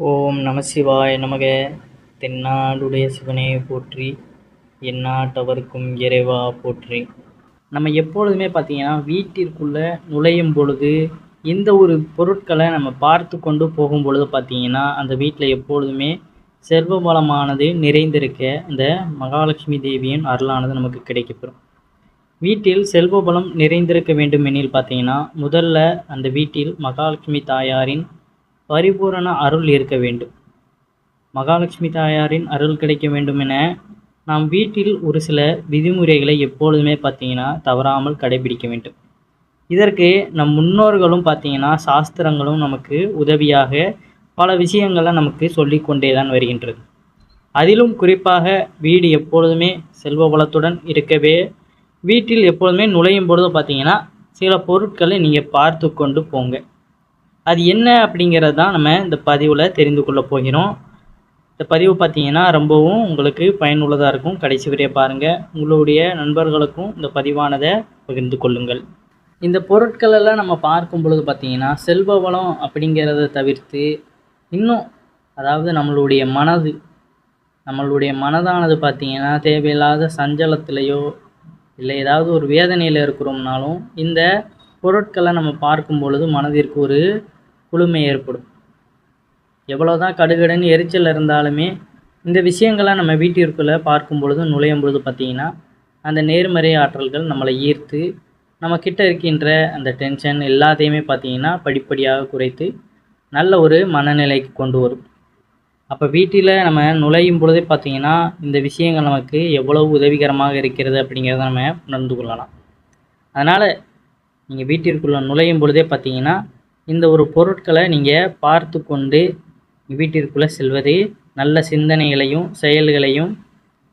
ஓம் நம சிவாய நமக. தென்னாடுடைய சிவனே போற்றி, எந்நாட்டவர்க்கும் இறைவா போற்றி. நம்ம எப்பொழுதுமே பார்த்திங்கன்னா வீட்டிற்குள்ளே நுழையும் பொழுது இந்த ஒரு பொருட்களை நம்ம பார்த்து கொண்டு போகும் பொழுது பார்த்திங்கன்னா அந்த வீட்டில் எப்பொழுதுமே செல்வ வளமானது நிறைந்திருக்க இந்த மகாலட்சுமி தேவியின் அருளானது நமக்கு கிடைக்கப்பெறும். வீட்டில் செல்வ வளம் நிறைந்திருக்க வேண்டுமெனில் பார்த்திங்கன்னா முதல்ல அந்த வீட்டில் மகாலட்சுமி தாயாரின் பரிபூரண அருள் இருக்க வேண்டும். மகாலட்சுமி தாயாரின் அருள் கிடைக்க வேண்டுமென நாம் வீட்டில் ஒரு சில விதிமுறைகளை எப்பொழுதுமே பார்த்திங்கன்னா தவறாமல் கடைபிடிக்க வேண்டும். இதற்கு நம் முன்னோர்களும் பார்த்திங்கன்னா சாஸ்திரங்களும் நமக்கு உதவியாக பல விஷயங்களை நமக்கு சொல்லிக்கொண்டே தான் வருகின்றது. அதிலும் குறிப்பாக வீடு எப்பொழுதுமே செல்வ வளத்துடன் இருக்கவே வீட்டில் எப்பொழுதுமே நுழையும் பொழுது பார்த்திங்கன்னா சில பொருட்களை நீங்கள் பார்த்து கொண்டு போங்க. அது என்ன அப்படிங்கிறது தான் நம்ம இந்த பதிவில் தெரிந்து கொள்ள போகிறோம். இந்த பதிவு பார்த்திங்கன்னா ரொம்பவும் உங்களுக்கு பயனுள்ளதாக இருக்கும். கடைசி வரைய பாருங்கள். உங்களுடைய நண்பர்களுக்கும் இந்த பதிவானதை பகிர்ந்து கொள்ளுங்கள். இந்த பொருட்களெல்லாம் நம்ம பார்க்கும் பொழுது பார்த்திங்கன்னா செல்வ வளம் அப்படிங்கிறத தவிர்த்து இன்னும் அதாவது நம்மளுடைய மனதானது பார்த்திங்கன்னா தேவையில்லாத சஞ்சலத்திலையோ இல்லை ஏதாவது ஒரு வேதனையில் இருக்கிறோம்னாலும் இந்த பொருட்களை நம்ம பார்க்கும் பொழுது மனதிற்கு ஒரு குளுமை ஏற்படும். எவ்வளோதான் கடுகடுன்னு எரிச்சல் இருந்தாலுமே இந்த விஷயங்களை நம்ம வீட்டிற்குள்ளே பார்க்கும் பொழுது நுழையும் பொழுது பார்த்திங்கன்னா அந்த நேர்மறை ஆற்றல்கள் நம்மளை ஈர்த்து நம்மக்கிட்ட இருக்கின்ற அந்த டென்ஷன் எல்லாத்தையுமே பார்த்திங்கன்னா படிப்படியாக குறைத்து நல்ல ஒரு மனநிலைக்கு கொண்டு வரும். அப்போ வீட்டில் நம்ம நுழையும் பொழுதே பார்த்திங்கன்னா இந்த விஷயங்கள் நமக்கு எவ்வளவு உதவிகரமாக இருக்கிறது அப்படிங்கிறத நம்ம உணர்ந்து கொள்ளலாம். அதனால் நீங்கள் வீட்டிற்குள்ளே நுழையும் பொழுதே பார்த்திங்கன்னா இந்த ஒரு பொருட்களை நீங்கள் பார்த்து கொண்டு வீட்டிற்குள்ளே செல்வது நல்ல சிந்தனைகளையும் செயல்களையும்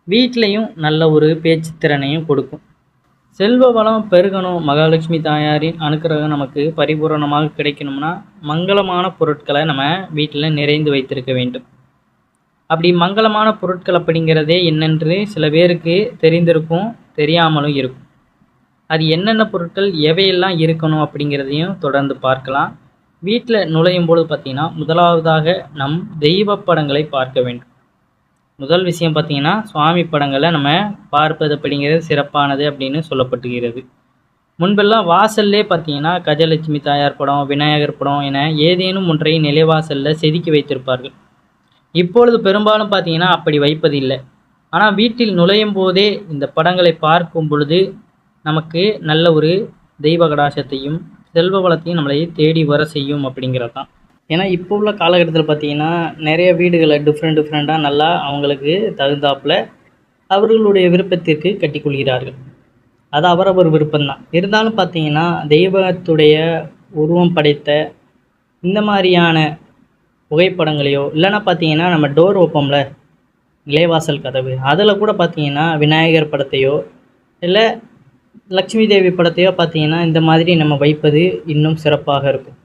வீட்டிலையும் நல்ல ஒரு பேச்சு திறனையும் கொடுக்கும். செல்வ வளம் பெருகணும், மகாலட்சுமி தாயாரின் அனுக்கிரகம் நமக்கு பரிபூரணமாக கிடைக்கணும்னா மங்களமான பொருட்களை நம்ம வீட்டில் நிறைந்து வைத்திருக்க வேண்டும். அப்படி மங்களமான பொருட்கள் அப்படிங்கிறதே என்னென்று சில பேருக்கு தெரிந்திருக்கும், தெரியாமலும் இருக்கும். அது என்னென்ன பொருட்கள் எவையெல்லாம் இருக்கணும் அப்படிங்கிறதையும் தொடர்ந்து பார்க்கலாம். வீட்டில் நுழையும் பொழுது பார்த்திங்கன்னா முதலாவதாக நம் தெய்வ படங்களை பார்க்க வேண்டும். முதல் விஷயம் பார்த்திங்கன்னா சுவாமி படங்களை நம்ம பார்ப்பது அப்படிங்கிறது சிறப்பானது அப்படின்னு சொல்லப்பட்டுகிறது. முன்பெல்லாம் வாசல்லே பார்த்திங்கன்னா கஜலட்சுமி தாயார் படம், விநாயகர் படம் என ஏதேனும் ஒன்றை நிலைவாசலில் செதுக்கி வைத்திருப்பார்கள். இப்பொழுது பெரும்பாலும் பார்த்திங்கன்னா அப்படி வைப்பதில்லை. ஆனால் வீட்டில் நுழையும் போதே இந்த படங்களை பார்க்கும் பொழுது நமக்கு நல்ல ஒரு தெய்வ கடாசத்தையும் செல்வ வளத்தையும் நம்மளை தேடி வர செய்யும் அப்படிங்கிறது தான். ஏன்னா இப்போ உள்ள காலகட்டத்தில் பார்த்திங்கன்னா நிறைய வீடுகளை டிஃப்ரெண்ட்டாக நல்லா அவங்களுக்கு தகுந்தாப்பில் அவர்களுடைய விருப்பத்திற்கு கட்டிக்கொள்கிறார்கள். அது அவரவர் விருப்பம்தான். இருந்தாலும் பார்த்திங்கன்னா தெய்வத்துடைய உருவம் படைத்த இந்த மாதிரியான புகைப்படங்களையோ இல்லைன்னா பார்த்திங்கன்னா நம்ம டோர் வைப்போம்ல நிலைவாசல் கதவு, அதில் கூட பார்த்திங்கன்னா விநாயகர் படத்தையோ இல்லை லக்ஷ்மி தேவி படத்தையோ பார்த்திங்கன்னா இந்த மாதிரி நம்ம வைப்பது இன்னும் சிறப்பாக இருக்கும்.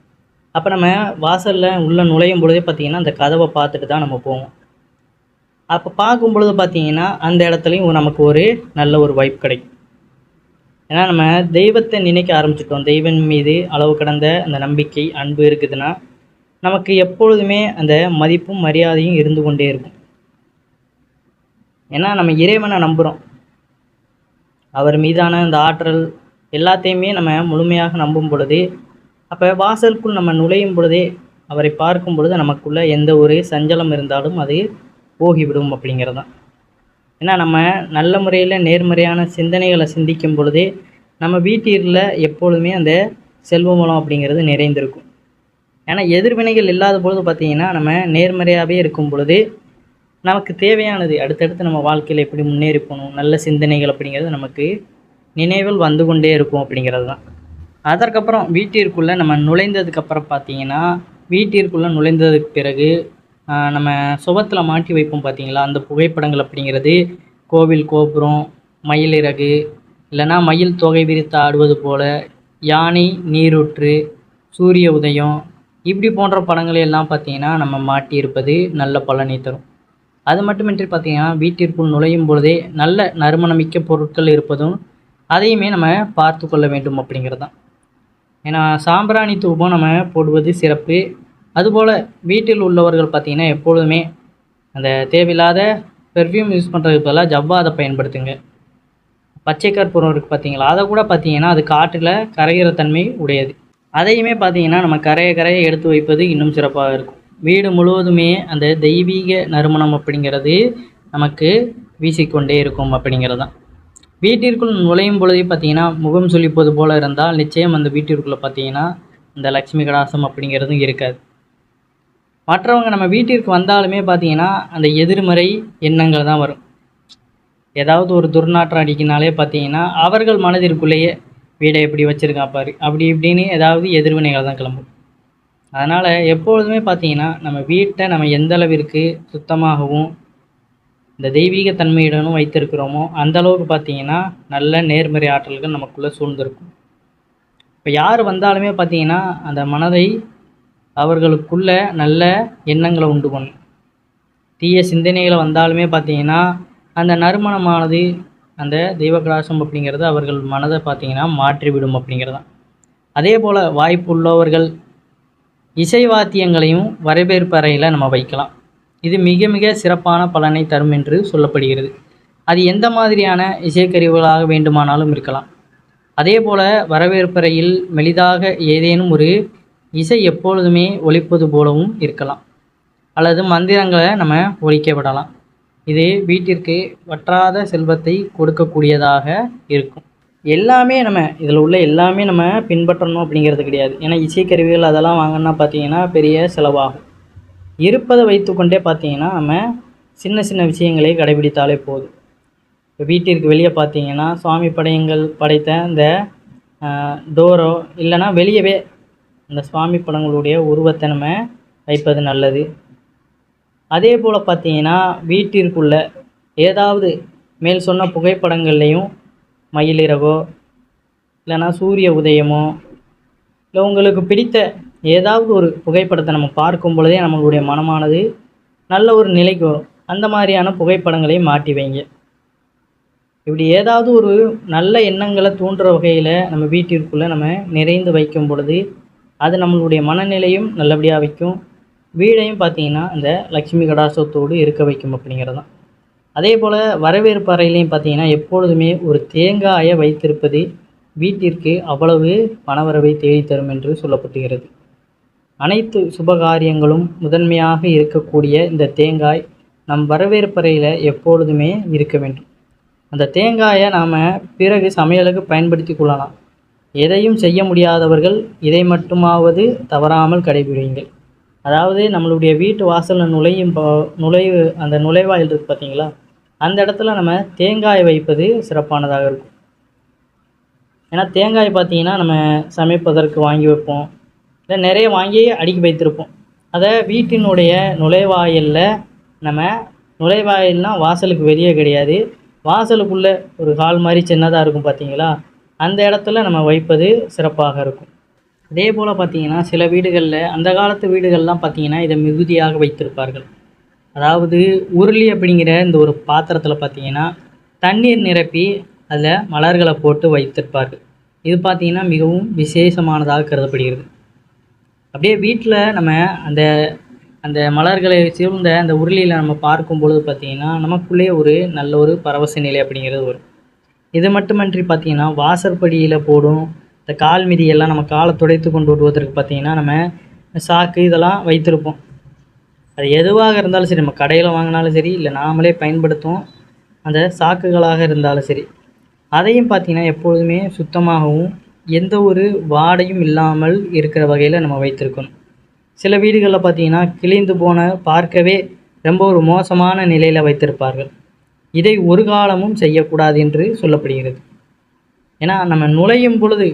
அப்போ நம்ம வாசலில் உள்ளே நுழையும் பொழுதே பார்த்திங்கன்னா அந்த கதவை பார்த்துட்டு தான் நம்ம போவோம். அப்போ பார்க்கும் பொழுது பார்த்திங்கன்னா அந்த இடத்துலையும் நமக்கு ஒரு நல்ல ஒரு வைப் கிடைக்கும். ஏன்னா நம்ம தெய்வத்தை நினைக்க ஆரம்பிச்சிட்டோம். தெய்வம் மீது அளவு கடந்த அந்த நம்பிக்கை அன்பு இருக்குதுன்னா நமக்கு எப்பொழுதுமே அந்த மதிப்பும் மரியாதையும் இருந்து கொண்டே இருக்கும். ஏன்னா நம்ம இறைவனை நம்புகிறோம். அவர் மீதான அந்த ஆற்றல் எல்லாத்தையுமே நம்ம முழுமையாக நம்பும் பொழுது அப்போ வாசலுக்குள் நம்ம நுழையும் பொழுதே அவரை பார்க்கும் பொழுது நமக்குள்ளே எந்த ஒரு சஞ்சலம் இருந்தாலும் அது போகிவிடும் அப்படிங்கிறது தான். ஏன்னா நம்ம நல்ல முறையில் நேர்மறையான சிந்தனைகளை சிந்திக்கும் பொழுதே நம்ம வீட்டில் எப்பொழுதுமே அந்த செல்வ வளம் அப்படிங்கிறது நிறைந்திருக்கும். ஏன்னா எதிர்வினைகள் இல்லாத பொழுது பார்த்திங்கன்னா நம்ம நேர்மறையாகவே இருக்கும் பொழுது நமக்கு தேவையானது அடுத்தடுத்து நம்ம வாழ்க்கையில் எப்படி முன்னேறி போகணும், நல்ல சிந்தனைகள் அப்படிங்கிறது நமக்கு நினைவில் வந்து கொண்டே இருக்கும் அப்படிங்கிறது தான். அதற்கப்புறம் வீட்டிற்குள்ளே நம்ம நுழைந்ததுக்கப்புறம் பார்த்திங்கன்னா வீட்டிற்குள்ளே நுழைந்ததுக்கு பிறகு நம்ம சுபத்தில் மாட்டி வைப்போம் பார்த்திங்களா, அந்த புகைப்படங்கள் அப்படிங்கிறது கோவில் கோபுரம், மயிலிறகு இல்லைன்னா மயில் தொகை விரித்து ஆடுவது போல், யானை நீரூற்று, சூரிய உதயம் இப்படி போன்ற படங்களெல்லாம் பார்த்திங்கன்னா நம்ம மாட்டியிருப்பது நல்ல பலனை தரும். அது மட்டுமின்றி பார்த்திங்கன்னா வீட்டிற்குள் நுழையும் பொழுதே நல்ல நறுமணமிக்க பொருட்கள் இருப்பதும் அதையுமே நம்ம பார்த்து கொள்ள வேண்டும் அப்படிங்கிறது தான். ஏன்னா சாம்பிராணி தூபம் நம்ம போடுவது சிறப்பு. அதுபோல் வீட்டில் உள்ளவர்கள் பார்த்திங்கன்னா எப்பொழுதுமே அந்த தேவையில்லாத பெர்ஃப்யூம் யூஸ் பண்ணுறதுக்கு பதிலாக ஜவ்வாதை பயன்படுத்துங்க. பச்சை கற்பூரம் இருக்குது பார்த்தீங்களா, அதை கூட பார்த்தீங்கன்னா அது காற்றில் கரைகிற தன்மை உடையது. அதையுமே பார்த்தீங்கன்னா நம்ம கரைய எடுத்து வைப்பது இன்னும் சிறப்பாக இருக்கும். வீடு முழுவதுமே அந்த தெய்வீக நறுமணம் அப்படிங்கிறது நமக்கு வீசிக்கொண்டே இருக்கும் அப்படிங்கிறது தான். வீட்டிற்குள் நுழையும் பொழுதே பார்த்தீங்கன்னா முகம் சுளிப்பது போல் இருந்தால் நிச்சயம் அந்த வீட்டிற்குள்ளே பார்த்தீங்கன்னா இந்த லக்ஷ்மி கடாசம் அப்படிங்கிறதும் இருக்காது. மற்றவங்க நம்ம வீட்டிற்கு வந்தாலுமே பார்த்தீங்கன்னா அந்த எதிர்மறை எண்ணங்கள் தான் வரும். ஏதாவது ஒரு துர்நாற்றம் அடிக்கினாலே பார்த்தீங்கன்னா அவர்கள் மனதிற்குள்ளேயே வீடை எப்படி வச்சுருக்கான் பாரு அப்படி இப்படின்னு ஏதாவது எதிர்வினைகள் தான் கிளம்பும். அதனால் எப்பொழுதுமே பார்த்தீங்கன்னா நம்ம வீட்டை நம்ம எந்த அளவிற்கு சுத்தமாகவும் இந்த தெய்வீக தன்மையுடனும் வைத்திருக்கிறோமோ அந்த அளவுக்கு பார்த்தீங்கன்னா நல்ல நேர்மறை ஆற்றல்கள் நமக்குள்ளே சூழ்ந்திருக்கும். இப்போ யார் வந்தாலுமே பார்த்தீங்கன்னா அந்த மனதை அவர்களுக்குள்ள நல்ல எண்ணங்களை உண்டு பண்ணும். தீய சிந்தனைகளை வந்தாலுமே பார்த்தீங்கன்னா அந்த நறுமணமானது அந்த தெய்வ கடாசம் அப்படிங்கிறது அவர்கள் மனதை பார்த்தீங்கன்னா மாற்றிவிடும் அப்படிங்கிறது தான். அதே போல் வாய்ப்பு உள்ளவர்கள் இசை வாத்தியங்களையும் வரவேற்பு அறையில் நம்ம வைக்கலாம். இது மிக மிக சிறப்பான பலனை தரும் என்று சொல்லப்படுகிறது. அது எந்த மாதிரியான இசைக்கருவிகளாக வேண்டுமானாலும் இருக்கலாம். அதே போல் வரவேற்பறையில் மெலிதாக ஏதேனும் ஒரு இசை எப்பொழுதுமே ஒலிப்பது போலவும் இருக்கலாம், அல்லது மந்திரங்களை நம்ம ஒலிக்க விடலாம். இது வீட்டிற்கு வற்றாத செல்வத்தை கொடுக்கக்கூடியதாக இருக்கும். எல்லாமே நம்ம இதில் உள்ள எல்லாமே நம்ம பின்பற்றணும் அப்படிங்கிறது கிடையாது. ஏன்னா இசைக்கருவிகள் அதெல்லாம் வாங்கினா பார்த்தீங்கன்னா பெரிய செலவாகும். இருப்பதை வைத்துக்கொண்டே பார்த்தீங்கன்னா நம்ம சின்ன சின்ன விஷயங்களை கடைபிடித்தாலே போதும். இப்போ வீட்டிற்கு வெளியே பார்த்தீங்கன்னா சுவாமி படையங்கள் படைத்த இந்த டோரோ இல்லைன்னா வெளியவே இந்த சுவாமி படங்களுடைய உருவத்தை நம்ம வைப்பது நல்லது. அதே போல் பார்த்தீங்கன்னா வீட்டிற்குள்ள ஏதாவது மேல் சொன்ன புகைப்படங்கள்லேயும் மயிலிறகோ இல்லைன்னா சூரிய உதயமோ இல்லை உங்களுக்கு பிடித்த ஏதாவது ஒரு புகைப்படத்தை நம்ம பார்க்கும் பொழுதே நம்மளுடைய மனமானது நல்ல ஒரு நிலைக்கு வரும். அந்த மாதிரியான புகைப்படங்களையும் மாட்டி வைங்க. இப்படி ஏதாவது ஒரு நல்ல எண்ணங்களை தூண்டுற வகையில் நம்ம வீட்டிற்குள்ளே நம்ம நிறைந்து வைக்கும் பொழுது அது நம்மளுடைய மனநிலையும் நல்லபடியாக வைக்கும். வீடையும் பார்த்திங்கன்னா அந்த லக்ஷ்மி கடாசத்தோடு இருக்க வைக்கும் அப்படிங்கிறது தான். அதே போல் வரவேற்பு அறையிலையும் பார்த்திங்கன்னா எப்பொழுதுமே ஒரு தேங்காயை வைத்திருப்பது வீட்டிற்கு அவ்வளவு பணவரவை தேடித்தரும் என்று சொல்லப்பட்டுகிறது. அனைத்து சுபகாரியங்களும் முதன்மையாக இருக்கக்கூடிய இந்த தேங்காய் நம் வரவேற்பறையில் எப்பொழுதுமே இருக்க வேண்டும். அந்த தேங்காயை நாம் பிறகு சமையலுக்கு பயன்படுத்தி கொள்ளலாம். எதையும் செய்ய முடியாதவர்கள் இதை மட்டுமாவது தவறாமல் கடைபிடிங்கள். அதாவது நம்மளுடைய வீட்டு வாசலில் நுழைவு அந்த நுழைவாயில் இருக்குது பார்த்தீங்களா, அந்த இடத்துல நம்ம தேங்காய் வைப்பது சிறப்பானதாக இருக்கும். ஏன்னா தேங்காய் பார்த்திங்கன்னா நம்ம சமைப்பதற்கு வாங்கி வைப்போம், இல்லை நிறைய வாங்கி அடுக்கி வைத்திருப்போம். அதை வீட்டினுடைய நுழைவாயிலில் நம்ம நுழைவாயில்னால் வாசலுக்கு வெளியே கிடையாது, வாசலுக்குள்ளே ஒரு ஹால் மாதிரி சின்னதாக இருக்கும் பார்த்தீங்களா, அந்த இடத்துல நம்ம வைப்பது சிறப்பாக இருக்கும். அதே போல் பார்த்திங்கன்னா சில வீடுகளில் அந்த காலத்து வீடுகள்லாம் பார்த்திங்கன்னா இதை மிகுதியாக வைத்திருப்பார்கள். அதாவது உருளி அப்படிங்கிற இந்த ஒரு பாத்திரத்தில் பார்த்திங்கன்னா தண்ணீர் நிரப்பி அதில் மலர்களை போட்டு வைத்திருப்பார்கள். இது பார்த்திங்கன்னா மிகவும் விசேஷமானதாக கருதப்படுகிறது. அப்படியே வீட்டில் நம்ம அந்த அந்த மலர்களை சூழ்ந்த அந்த உருளியில் நம்ம பார்க்கும் பொழுது பார்த்திங்கன்னா நமக்குள்ளே ஒரு நல்ல ஒரு பரவச நிலை அப்படிங்கிறது வரும். இது மட்டுமன்றி பார்த்திங்கன்னா வாசற்படியில் போடும் இந்த கால் மிதியெல்லாம் நம்ம காலை துடைத்து கொண்டு வருவதற்கு பார்த்திங்கன்னா நம்ம சாக்கு இதெல்லாம் வைத்திருப்போம். அது எதுவாக இருந்தாலும் சரி, நம்ம கடையில் வாங்கினாலும் சரி, இல்லை நாமளே பயன்படுத்துவோம் அந்த சாக்குகளாக இருந்தாலும் சரி, அதையும் பார்த்திங்கன்னா எப்பொழுதுமே சுத்தமாகவும் எந்த ஒரு வாடையும் இல்லாமல் இருக்கிற வகையில் நம்ம வைத்திருக்கணும். சில வீடுகளில் பார்த்திங்கன்னா கிழிந்து போன பார்க்கவே ரொம்ப ஒரு மோசமான நிலையில் வைத்திருப்பார்கள். இதை ஒரு காலமும் செய்யக்கூடாது என்று சொல்லப்படுகிறது. ஏன்னா நம்ம நுழையும் பொழுது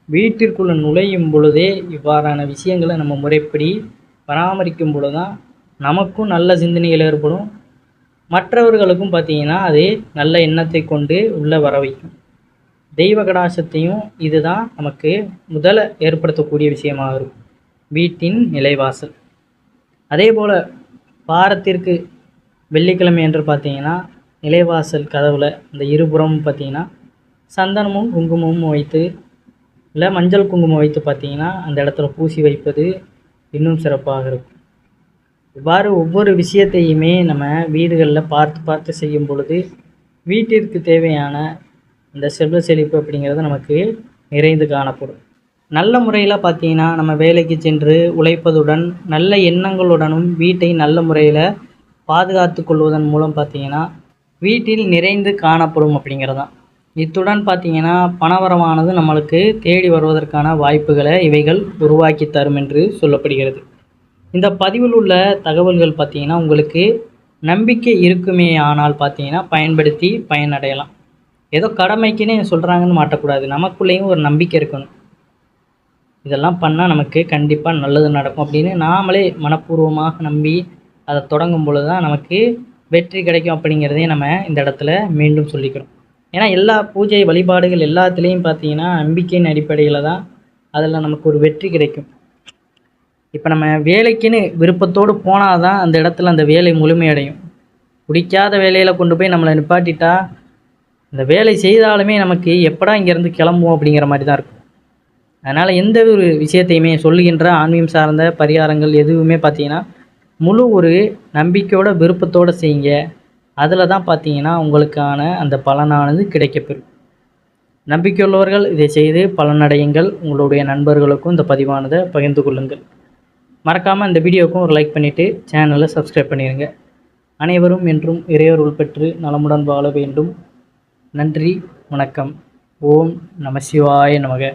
வீட்டிற்குள்ளே நுழையும் பொழுதே இவ்வாறான விஷயங்களை நம்ம முறைப்படி பராமரிக்கும் பொழுது தான் நமக்கும் நல்ல சிந்தனைகள் ஏற்படும், மற்றவர்களுக்கும் பார்த்திங்கன்னா அது நல்ல எண்ணத்தை கொண்டு உள்ளே வர வைக்கும். தெய்வ கடாசத்தையும் இதுதான் நமக்கு முதல்ல ஏற்படுத்தக்கூடிய விஷயமாக இருக்கும் வீட்டின் நிலைவாசல். அதே போல் வாரத்திற்கு வெள்ளிக்கிழமை என்று பார்த்திங்கன்னா நிலைவாசல் கதவில் அந்த இருபுறமும் பார்த்திங்கன்னா சந்தனமும் குங்குமமும் வைத்து இல்லை மஞ்சள் குங்குமம் வைத்து பார்த்திங்கன்னா அந்த இடத்துல பூசி வைப்பது இன்னும் சிறப்பாக இருக்கும். இவ்வாறு ஒவ்வொரு விஷயத்தையுமே நம்ம வீடுகளில் பார்த்து பார்த்து செய்யும் பொழுது வீட்டிற்கு தேவையான இந்த செல்வ செழிப்பு அப்படிங்கிறது நமக்கு நிறைந்து காணப்படும். நல்ல முறையில் பார்த்தீங்கன்னா நம்ம வேலைக்கு சென்று உழைப்பதுடன் நல்ல எண்ணங்களுடனும் வீட்டை நல்ல முறையில் பாதுகாத்து கொள்வதன் மூலம் பார்த்தீங்கன்னா வீட்டில் நிறைந்து காணப்படும் அப்படிங்கிறது தான். இத்துடன் பார்த்தீங்கன்னா பணவரவானது நம்மளுக்கு தேடி வருவதற்கான வாய்ப்புகளை இவைகள் உருவாக்கி தரும் என்று சொல்லப்படுகிறது. இந்த பதிவில் உள்ள தகவல்கள் பார்த்தீங்கன்னா உங்களுக்கு நம்பிக்கை இருக்குமே ஆனால் பார்த்தீங்கன்னா பயன்படுத்தி பயனடையலாம். ஏதோ கடமைக்குன்னு சொல்கிறாங்கன்னு மாட்டக்கூடாது. நமக்குள்ளேயும் ஒரு நம்பிக்கை இருக்கணும். இதெல்லாம் பண்ணால் நமக்கு கண்டிப்பாக நல்லது நடக்கும் அப்படின்னு நாமளே மனப்பூர்வமாக நம்பி அதை தொடங்கும் பொழுது தான் நமக்கு வெற்றி கிடைக்கும் அப்படிங்கிறதையும் நம்ம இந்த இடத்துல மீண்டும் சொல்லிக்கிறோம். ஏன்னா எல்லா பூஜை வழிபாடுகள் எல்லாத்துலேயும் பார்த்தீங்கன்னா நம்பிக்கையின் அடிப்படையில் தான் அதில் நமக்கு ஒரு வெற்றி கிடைக்கும். இப்போ நம்ம வேலைக்குன்னு விருப்பத்தோடு போனால் தான் அந்த இடத்துல அந்த வேலை முழுமையடையும். பிடிக்காத வேலையில் கொண்டு போய் நம்மளை நிப்பாட்டிட்டா அந்த வேலை செய்தாலுமே நமக்கு எப்படா இங்கேருந்து கிளம்புவோம் அப்படிங்கிற மாதிரி தான் இருக்கும். அதனால் எந்த ஒரு விஷயத்தையுமே சொல்லுகின்ற ஆன்மீகம் சார்ந்த பரிகாரங்கள் எதுவுமே பார்த்தீங்கன்னா முழு ஒரு நம்பிக்கையோட விருப்பத்தோடு செய்யுங்க. அதில் தான் பார்த்தீங்கன்னா உங்களுக்கான அந்த பலனானது கிடைக்கப்பெறும். நம்பிக்கையுள்ளவர்கள் இதை செய்து பலனடையுங்கள். உங்களுடைய நண்பர்களுக்கும் இந்த பதிவானதை பகிர்ந்து கொள்ளுங்கள். மறக்காமல் இந்த வீடியோவுக்கும் ஒரு லைக் பண்ணிவிட்டு சேனலை சப்ஸ்கிரைப் பண்ணிடுங்க. அனைவரும் என்றும் இறையருள் பெற்று நலமுடன் வாழ வேண்டும். நன்றி, வணக்கம். ஓம் நம சிவாய நமக.